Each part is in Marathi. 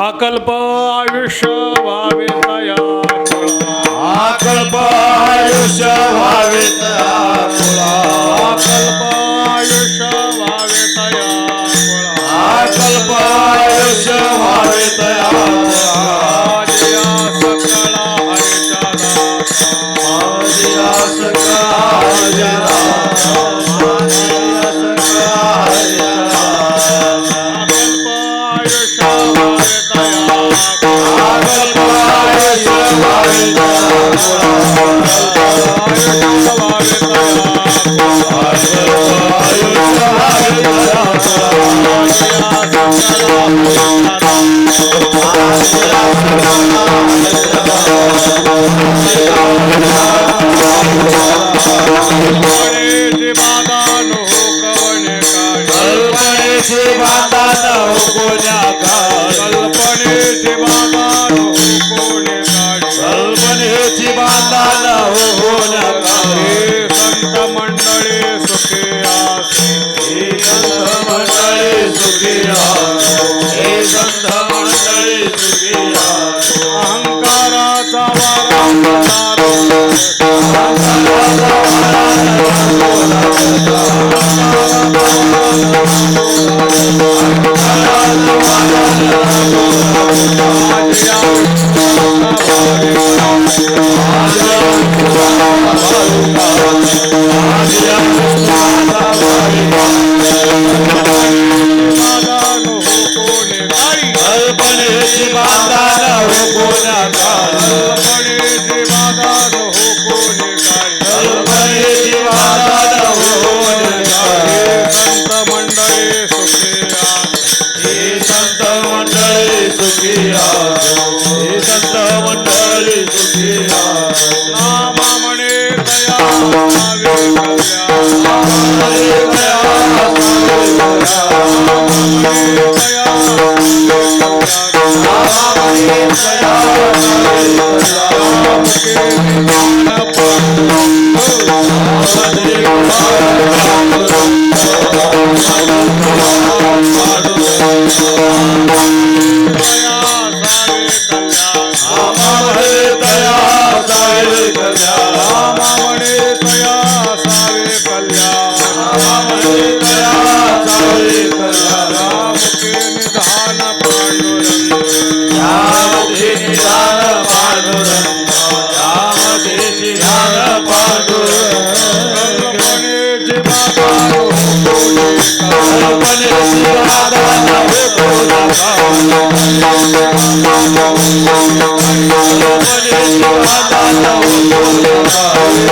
अकल्प आयुष्य व्हावे तया अकल्प आयुष्य व्हावे तया अकल्प आयुष्य व्हावे तया अकल्प आयुष्य व्हावे तया आदिया सकळा हरिचा दाता आदिया सकळा कल्पनेची बाधा न हो कोण्या काळी कल्पनेची बाधा नको कोणी काढी कल्पनेची बाधा न हो कोण्या काळी हे संत मंडळी सुखी आसी हे संत मंडळी सुखी असो हे संत मंडळी सुखी असो अहंकाराचा वारा तारो कल्पनेची बाधा न हो कोण्या काळी कल्पनेची बाधा नको कोणी काढी कल्पनेची बाधा न हो कोण्या काळी संत मंडळी सुखी आसी हे संत मंडळी सुखी असो हे संत मंडळी सुखी असो नाम म्हणे दया भावे कल्याण हरे दया हरे दया दया हरे दया हरे दया सारे कल्याण हरे दया सारे कल्याण निधान पांडुरंग यामध्ये निधान पांडुरंग यामध्ये निधान पांडुरंग कल्पनेची बाधा नको कल्पनेची बाधा न हो कोण्या काळी कल्पनेची बाधा न हो कोण्या काळी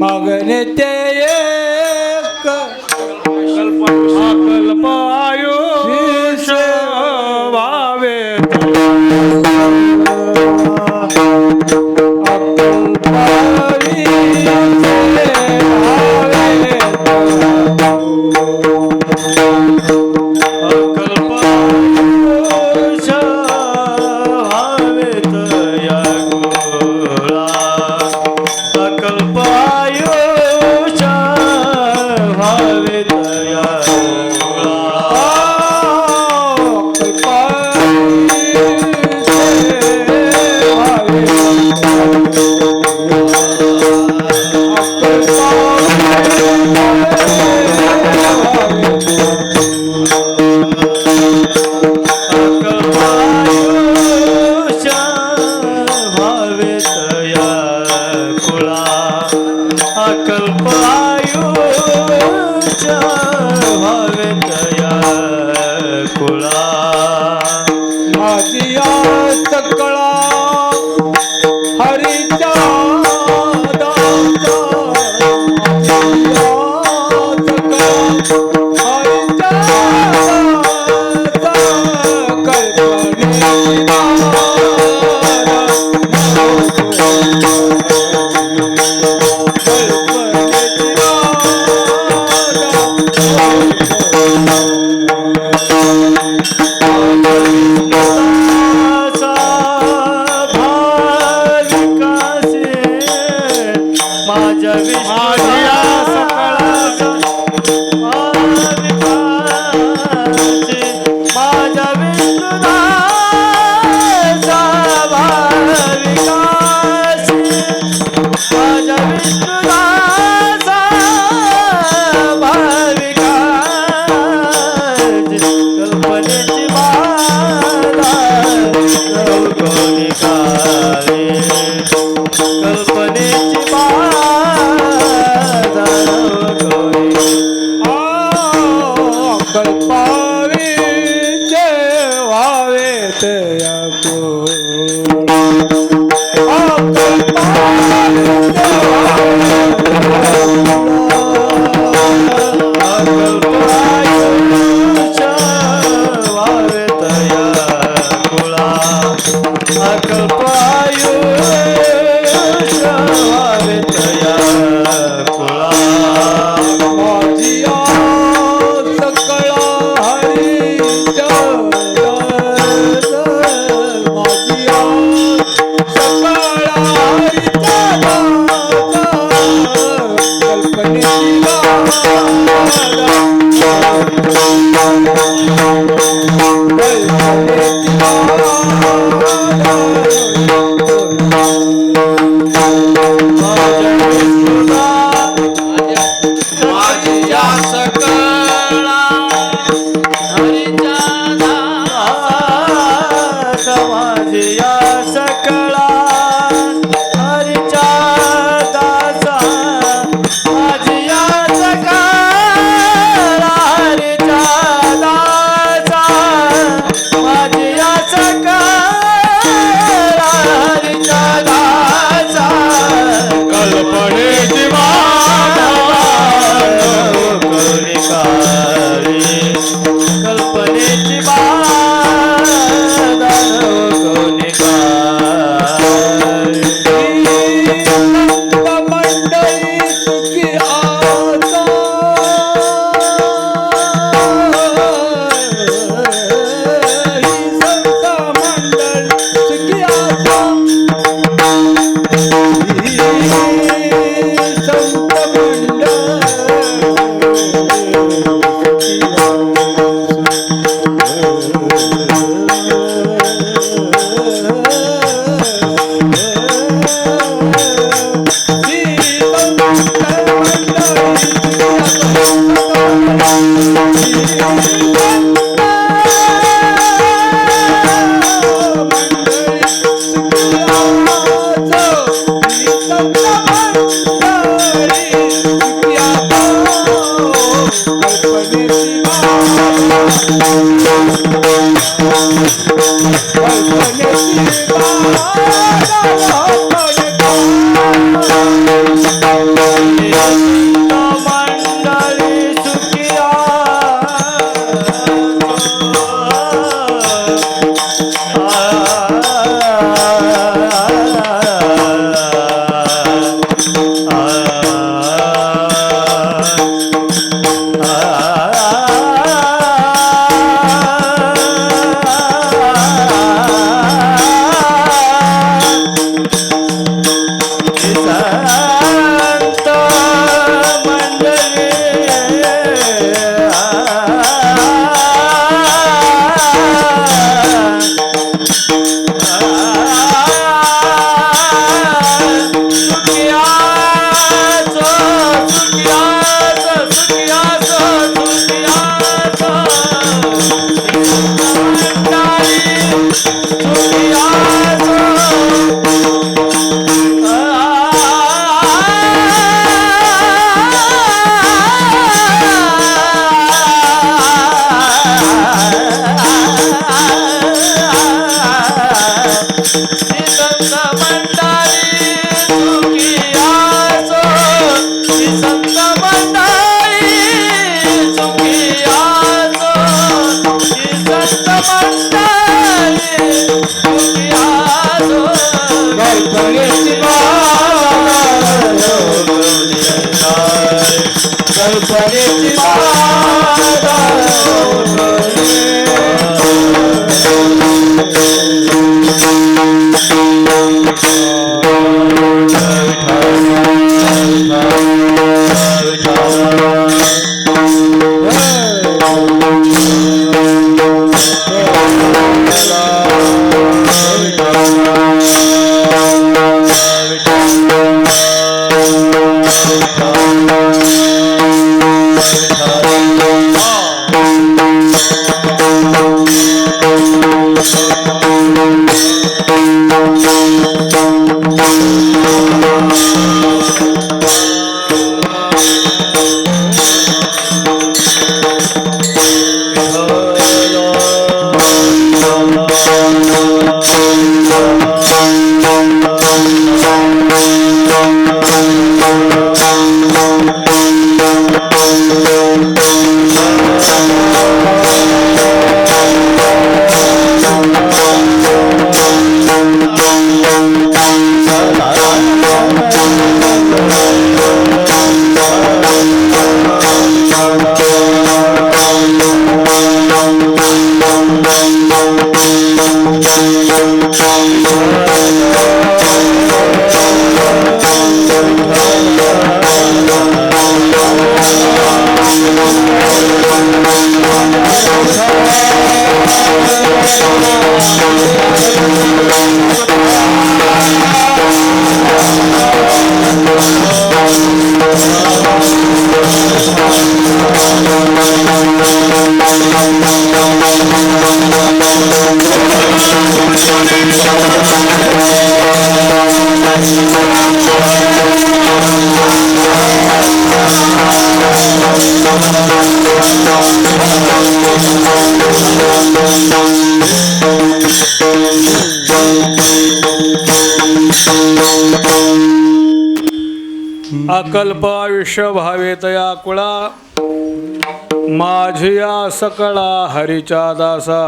मागणे ते एक कल्प आयुष भावे हरिचा दाता माझ्या माझ्या सकळाचा भाविकाची माझ्या विष्णुदासा भाविकाची माझ्या विष्णुदासा भाविकाची कल्पनेची माला कोणी काळे कल्पनेची बाधा कोणी कल्पावे व्हावे तयाको अकल्प आयुष्य भावे तया कुळा माझिया सकळा हरीच्या दासा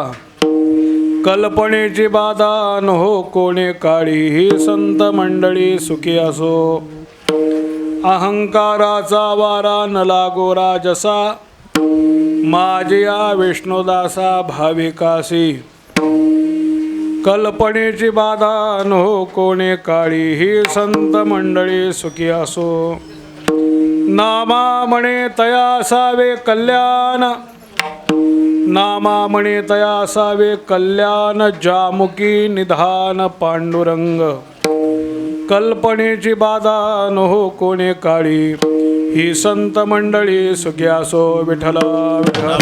कल्पनेची बाधा न हो कोणी काळी ही संत मंडळी सुखी असो अहंकाराचा वारा न लागो राजसा माझिया विष्णुदासा भाविकासी कल्पनेची बाधा न हो कोणी काळी ही संत मंडळी सुखी असो नामा म्हणे तया असावे कल्याण नामा म्हणे तया असावे कल्याण जामुकी निधान पांडुरंग कल्पनेची बाधा न हो कोणी काळी ही संत मंडळी सुखी असो विठ्ठला विठ्ठला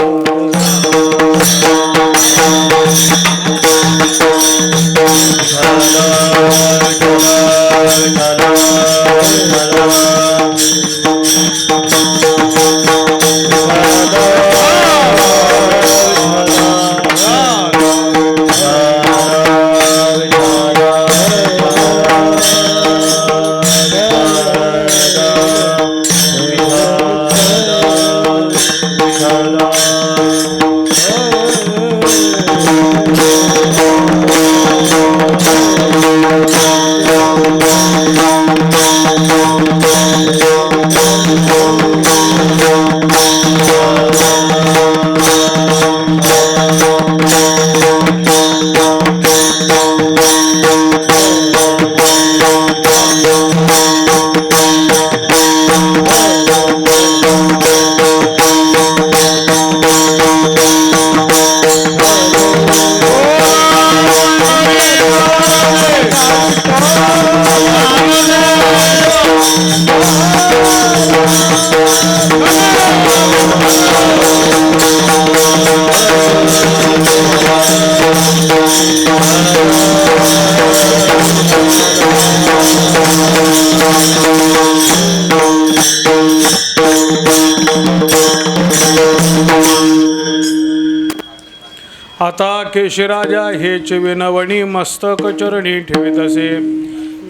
आता केशराजा हेच विनवणी मस्तक चरणी ठेवित असे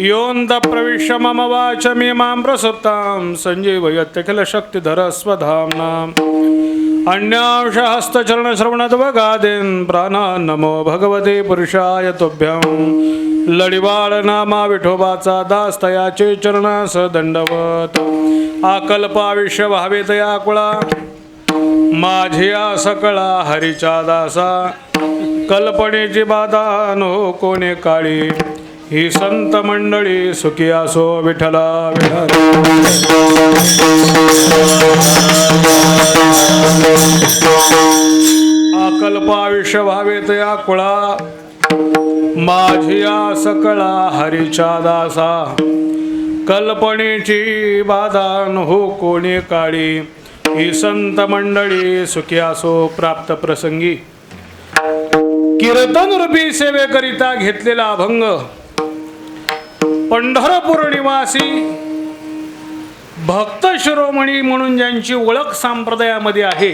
योंद प्रविश्य मम वाचमी मां प्रसुप्तां संजीवयत्यखिल शक्तिधर स्वधाम्ना अन्यांश हस्तचरण श्रवणद्वगादीन् प्राणा नमो भगवते पुरुषाय तुभ्यं लडिवाळ नामा विठोबाचा दास तयाचे चरणास दंडवत आकल्पाविष्य भावे तया कुळा माझिया सकळा हरीच्या दासा कल्पनेची बाधा नो कोणे काळी ही संत मंडळी सुखी असो विठ्ठला अकल्पाविष्य भावेत या कुळा माझिया सकळा हरीच्या दासा कल्पनेची बाधा न हो कोणी काळी, ही संत मंडळी सुखी असो प्राप्त प्रसंगी. कीर्तन रूपी सेवेकरिता घेतलेला अभंग पंढरपूर निवासी भक्त शिरोमणी म्हणून ज्यांची ओळख संप्रदायामध्ये आहे,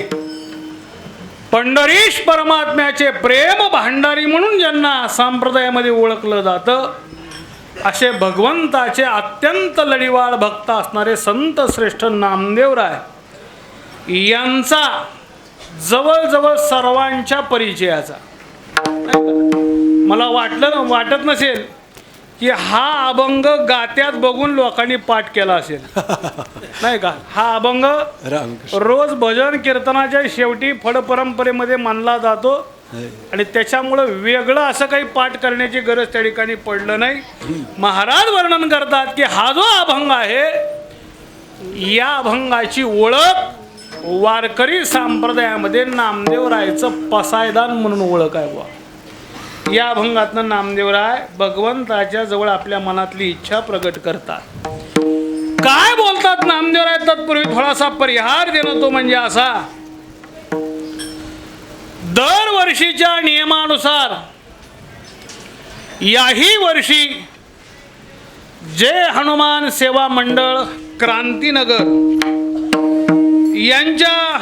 पंढरीश परमात्म्याचे प्रेम भांडारी म्हणून ज्यांना संप्रदायामध्ये ओळखलं जातं, असे भगवंताचे अत्यंत लढीवाळ भक्त असणारे संत श्रेष्ठ नामदेवराय यांचा जवळजवळ सर्वांच्या परिचयाचा. मला वाटत नसेल की हा अभंग गात्यात बघून लोकांनी पाठ केला असेल, नाही का. हा अभंग रोज भजन कीर्तनाच्या शेवटी फळ परंपरेमध्ये मानला जातो आणि त्याच्यामुळं वेगळं असं काही पाठ करण्याची गरज त्या ठिकाणी पडलं नाही. महाराज वर्णन करतात की हा जो अभंग आहे, या अभंगाची ओळख वारकरी संप्रदायामध्ये नामदेवरायचं पसायदान म्हणून ओळख आहे. बुवा, या अभंगातनं नामदेवराय भगवंताच्या जवळ आपल्या मनातली इच्छा प्रकट करतात. काय बोलतात नामदेवराय, तत्पूर्वी थोडासा परिहार देणं, तो म्हणजे असा. दरवर्षीच्या नियमानुसार याही वर्षी जय हनुमान सेवा मंडळ क्रांतीनगर यांच्या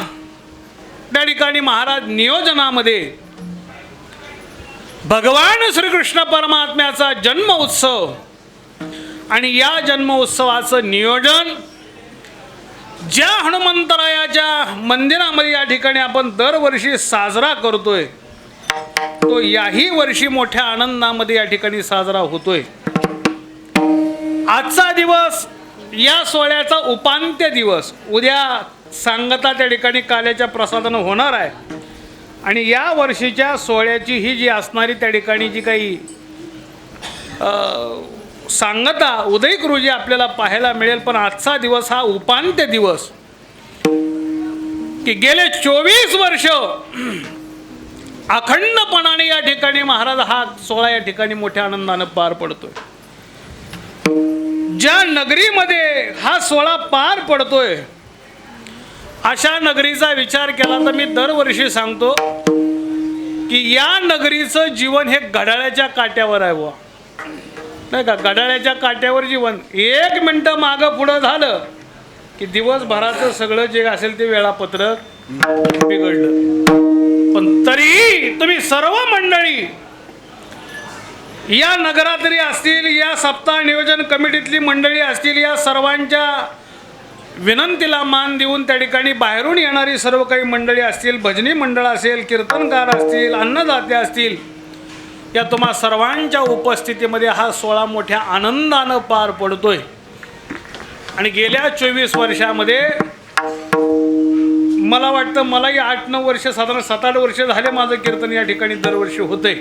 त्या ठिकाणी महाराज नियोजनामध्ये भगवान श्रीकृष्ण परमात्म्याचा जन्म उत्सव आणि या जन्म उत्सवाचं नियोजन ज्या हनुमंतरायाच्या मंदिरामध्ये या ठिकाणी आपण दरवर्षी साजरा करतोय, तो याही वर्षी मोठ्या आनंदामध्ये या ठिकाणी साजरा होतोय. आजचा दिवस या सोहळ्याचा उपांत्य दिवस. उद्या सांगता त्या ठिकाणी काल्याच्या प्रसादानं होणार आहे आणि या वर्षीच्या सोहळ्याची ही जी असणारी त्या ठिकाणी जी काही सांगता उदयिक रोजी आपल्याला पाहायला मिळेल. पण आजचा दिवस हा उपांत्य दिवस, की गेले 24 वर्ष अखंडपणाने या ठिकाणी महाराज हा सोहळा या ठिकाणी मोठ्या आनंदानं पार पडतोय. ज्या नगरीमध्ये हा सोहळा पार पडतोय अशा नगरीचा विचार केला तर मी दरवर्षी सांगतो की या नगरीचं जीवन हे घड्याळाच्या काट्यावर आहे. बुवा, नाही का. घड्याळाच्या काट्यावर जीवन. 1 मिनिटं मागं पुढं झालं की दिवसभराचं सगळं जे असेल ते वेळापत्रक बिघडलं. पण तरीही तुम्ही सर्व मंडळी या नगरातरी असतील, या सप्ताह नियोजन कमिटीतली मंडळी असतील, या सर्वांच्या विनंतीला मान देऊन त्या ठिकाणी बाहेरून येणारी सर्व काही मंडळी असतील, भजनी मंडळ असेल, कीर्तनकार असतील, अन्नदाते असतील, या तुम्हा सर्वांच्या उपस्थितीमध्ये हा सोहळा मोठ्या आनंदानं पार पडतोय. आणि गेल्या 24 वर्षामध्ये मला वाटतं मलाही 8-9 वर्ष, साधारण 7-8 वर्ष झाले माझं कीर्तन या ठिकाणी दरवर्षी होतंय.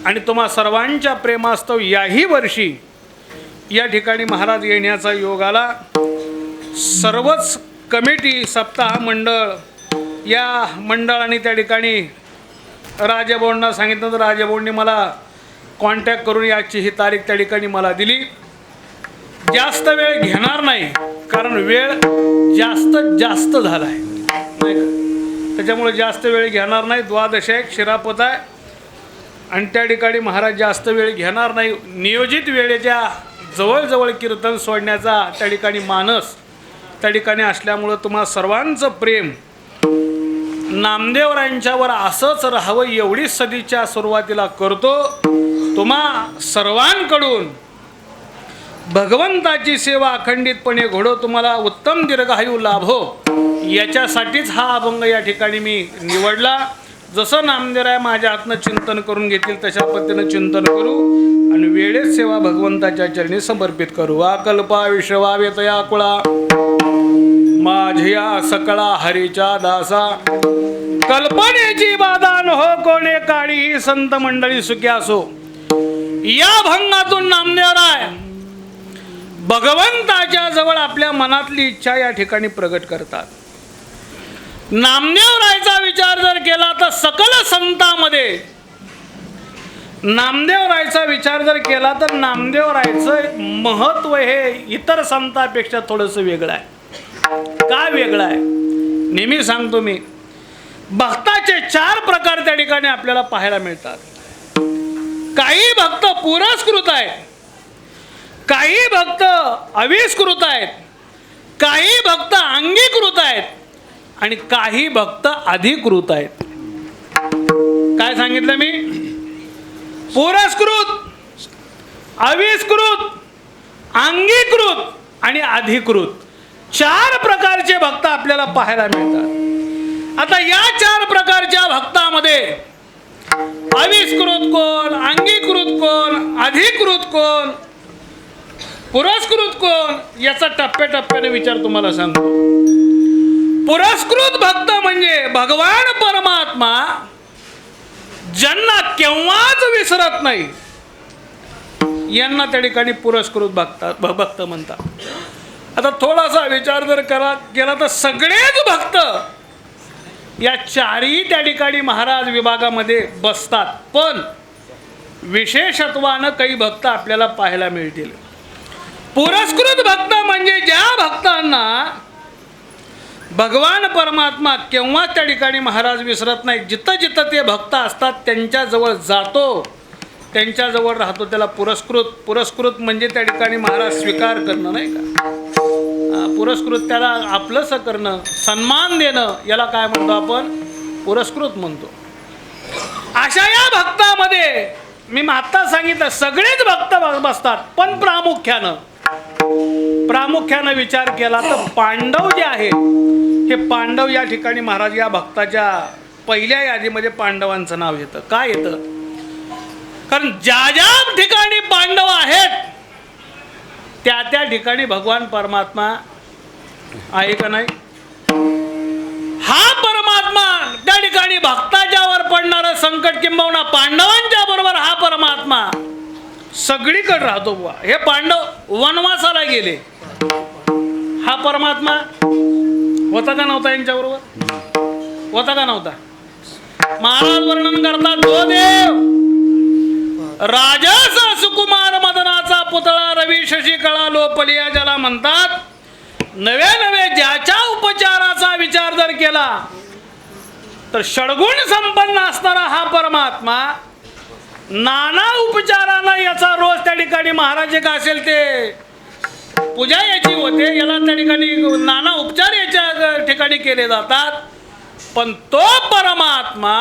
आणि तुम्हा सर्वांच्या प्रेमास्तव याही वर्षी या ठिकाणी महाराज येण्याचा योग आला. सर्वच कमिटी, सप्ताह मंडळ, या मंडळाने त्या ठिकाणी राजभवनला सांगितलं तर राजभवनने मला कॉन्टॅक्ट करून याची ही तारीख त्या ठिकाणी मला दिली. जास्त वेळ घेणार नाही कारण वेळ जास्त झाला आहे, नाही का. त्याच्यामुळे जास्त वेळ घेणार नाही. द्वादश आहे, शिरापत आहे आणि त्या ठिकाणी महाराज जास्त वेळ घेणार नाही. नियोजित वेळेच्या जवळजवळ कीर्तन सोडण्याचा त्या ठिकाणी मानस त्या ठिकाणी असल्यामुळं तुम्हा सर्वांचं प्रेम नामदेवरायांच्यावर असंच राहावं एवढी सदिच्छा सुरुवातीला करतो. तुम्हा सर्वांकडून भगवंताची सेवा अखंडितपणे घडो, तुम्हाला उत्तम दीर्घायू लाभो, याच्यासाठीच हा अभंग या ठिकाणी मी निवडला. जसं नामदेवराय माझ्या हातनं चिंतन करून घेतील तशा पद्धतीनं चिंतन करू आणि वेळेत सेवा भगवंताच्या चरणी समर्पित करू. अकल्पा विश्वावेतया कुळा माझ्या सकळा हरीच्या दासा, कल्पनेची बाधा न हो कोणे काळी, संत मंडळी सुखी असो. या भंगातून नामदेवराय भगवंताच्या जवळ आपल्या मनातली इच्छा या ठिकाणी प्रगट करतात. नामदेवरायचा विचार जर केला तर सकल संतांमध्ये नामदेवरायचा विचार जर केला तर नामदेवरायचं महत्व हे इतर संतांपेक्षा थोडंसं वेगळं आहे. काय वेगळं आहे? नेहमी सांगतो मी, भक्ताचे 4 प्रकार त्या ठिकाणी आपल्याला पाहायला मिळतात. काही भक्त पुरस्कृत आहेत, काही भक्त अविष्कृत आहेत, काही भक्त अंगीकृत आहेत आणि काही भक्त अधिकृत आहेत. काय सांगितलं मी? पुरस्कृत, अविष्कृत, अंगीकृत आणि अधिकृत 4 प्रकारचे भक्त आपल्याला पाहायला मिळतात. आता या 4 प्रकारच्या भक्तामध्ये अविष्कृत कोण, अंगीकृत कोण, अधिकृत कोण, पुरस्कृत कोण, याचा टप्प्याटप्प्याने विचार तुम्हाला सांगतो. पुरस्कृत भक्त म्हणजे भगवान परमात्मा ज्यांना केव्हाच विसरत नाही, यांना त्या ठिकाणी पुरस्कृत भक्त म्हणतात. आता थोडासा विचार जर केला तर सगळेच भक्त या 4ही त्या ठिकाणी महाराज विभागामध्ये बसतात, पण विशेषत्वानं काही भक्त आपल्याला पाहायला मिळतील. पुरस्कृत भक्त म्हणजे ज्या भक्तांना भगवान परमात्मा केव्हा त्या ठिकाणी महाराज विसरत नाही, जिथं जिथं ते भक्त असतात त्यांच्याजवळ जातो, त्यांच्याजवळ राहतो, त्याला पुरस्कृत म्हणजे त्या ठिकाणी महाराज स्वीकार करणं, नाही का? पुरस्कृत त्याला आपलंसं करणं, सन्मान देणं, याला काय म्हणतो आपण? पुरस्कृत म्हणतो. अशा या भक्तामध्ये मी आत्ता सांगितलं सगळेच भक्त बसतात, पण प्रामुख्यानं विचार केला तर पांडव जे आहे हे पांडव या ठिकाणी महाराज या भक्ताच्या पहिल्या यादीमध्ये पांडवांचं नाव येतं. काय येतं? कारण ज्या ज्या ठिकाणी पांडव आहेत त्या त्या ठिकाणी भगवान परमात्मा आहे का नाही? हा परमात्मा त्या ठिकाणी भक्ताच्यावर पडणारं संकट किंबहुना पांडवांच्या बरोबर हा परमात्मा सगळीकडे राहतो. बुवा, हे पांडव वनवासाला गेले, हा परमात्मा होता का नव्हता यांच्याबरोबर? होता का नव्हता? महाराज वर्णन करतात, जो देव राजस सुकुमार मदनाचा पुतळा रवी शशी कळा लोपलिया ज्याला म्हणतात, नवे ज्याच्या उपचाराचा विचार जर केला तर षडगुण संपन्न असणारा हा परमात्मा नाना उपचारांना याचा रोज त्या ठिकाणी महाराज जे का असेल ते पूजा याची होते, याला त्या ठिकाणी नाना उपचार याच्या ठिकाणी केले जातात. पण तो परमात्मा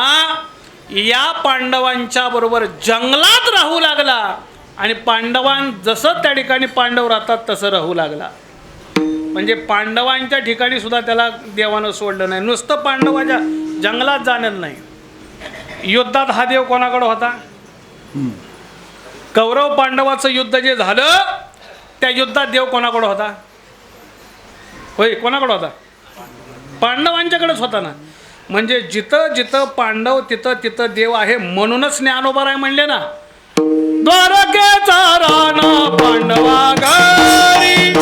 या पांडवांच्या बरोबर जंगलात राहू लागला आणि पांडवां जसं त्या ठिकाणी पांडव राहतात तसं राहू लागला. म्हणजे पांडवांच्या ठिकाणी सुद्धा त्याला देवानं सोडलं नाही. नुसतं पांडवाच्या जंगलात जाणार नाही, युद्धात हा देव कोणाकडे होता? कौरव पांडवाचं युद्ध जे झालं त्या युद्धात देव कोणाकडे होता? होय, कोणाकडे होता? पांडवांच्याकडेच होता ना. म्हणजे जिथं जिथं पांडव तिथं तिथं देव आहे, म्हणूनच ज्ञानोबा राय म्हणले ना, द्वारकेचा राणा पांडवा घरी